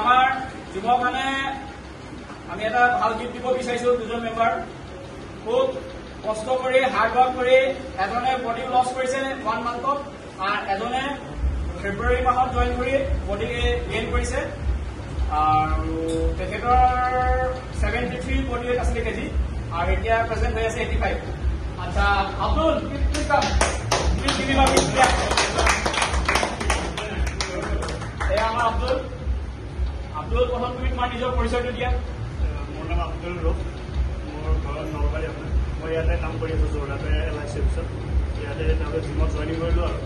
আমাৰ জিমৰ কাৰণে আমি এটা ভাল গিফ্ট দিব বিচাৰিছো দুজন মেম্বাৰ খুব কষ্ট কৰি হাৰ্ড ৱৰ্ক কৰি এজনে বডি লছ কৰিছে 1 মান্থত আৰু এজনে ফেব্ৰুৱাৰী মাহত জইন কৰি বডি গেইন কৰিছে আৰু তেখেতৰ 73 বডি ৱেইট আছিলে কেজি আৰু এতিয়া প্ৰেজেণ্ট হৈ আছে 85 আচ্ছা Abdul please come please give me gift এয়া আমাৰ আব্দুল প্ৰথম তুমি তোমাৰ নিজৰ পৰিচয়টো দিয়া মোৰ নাম আব্দুল ৰূপ মোৰ ঘৰ নলবাৰী আপোনাৰ মই ইয়াতে কাম কৰি আছোঁ যোৰহাটে LIC অফিচত ইয়াতে তেওঁলোকে জিমত জইনিং কৰিলোঁ আৰু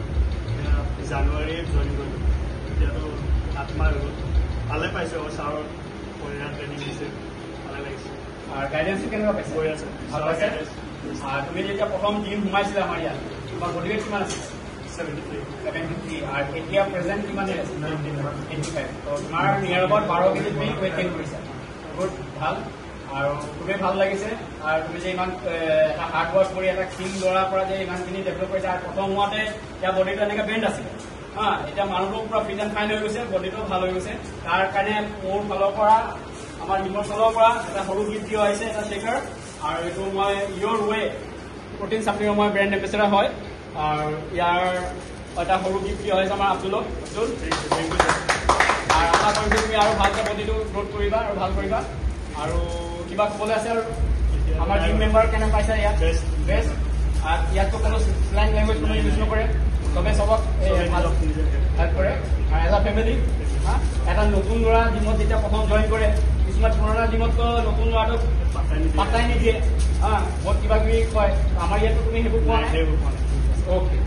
জানুৱাৰীত জইনিং কৰিলোঁ এতিয়াতো 8 মাহ হৈ গ'ল ভালে পাইছোঁ আৰু ছাৰৰ পৰিয়াল ট্ৰেইনিং দিছে ভালে লাগিছে আৰু গাইডেন্সটো কেনেকুৱা পাইছে কৰি আছে ভাল পাইছে তুমি যেতিয়া প্ৰথম জিম সোমাইছিলা আমাৰ ইয়াত তোমাৰ বডি ৱেইট কিমান আছিল 73 আৰু এতিয়া প্ৰেজেণ্ট কিমান আছে 85 তোমাৰ নিয়াৰ এবাউট 12 কেজি তুমি ৱেইট গেইন কৰিছা বহুত ভাল আৰু খুবেই ভাল লাগিছে আৰু তুমি যে ইমান এটা হাৰ্ড ৱৰ্ক কৰি এটা ক্ষীণ ল'ৰাৰ পৰা যে ইমানখিনি ডেভেলপ কৰিছা আৰু প্ৰথম হোৱাতে এতিয়া বডিটো এনেকৈ বেণ্ড আছিলে এতিয়া মানুহটো পুৰা ফিট এণ্ড ফাইন হৈ গৈছে বডিটো ভাল হৈ গৈছে তাৰ কাৰণে মোৰ ফালৰ পৰা আমাৰ জিমৰ ফালৰ পৰা এটা সৰু গিফ্ট দিয়া হৈছে এটা শ্বেকাৰ আৰু এইটো মই ইয়ৰ ৱে প্ৰটিন ছাপ্লিমেণ্ট মই ব্ৰেণ্ড এম্বেচেডাৰ হয় আৰু ইয়াৰ এটা সৰু গিফ্ট দিয়া হৈছে আমাৰ আব্দুল আৰু আশা কৰিছোঁ তুমি আৰু ভালকৈ বডিটো গ্ৰ'থ কৰিবা আৰু ভাল কৰিবা আৰু কিবা ক'বলৈ আছে আৰু আমাৰ জিম মেম্বাৰ কেনে পাইছে ইয়াত বেষ্ট আৰু ইয়াততো কোনো স্লেং লেংগুৱেজ কোনো ইউজ নকৰে চবে চবক হেল্প কৰে আৰু এজ আ ফেমিলি এটা নতুন ল'ৰা জিমত যেতিয়া প্ৰথম জইন কৰে কিছুমান পুৰণা জিমততো নতুন ল'ৰাটোক পাত্তাই নিদিয়ে বহুত কিবা কিবি কয় আমাৰ ইয়াতো তুমি সেইবোৰ পোৱা নাই অ'কে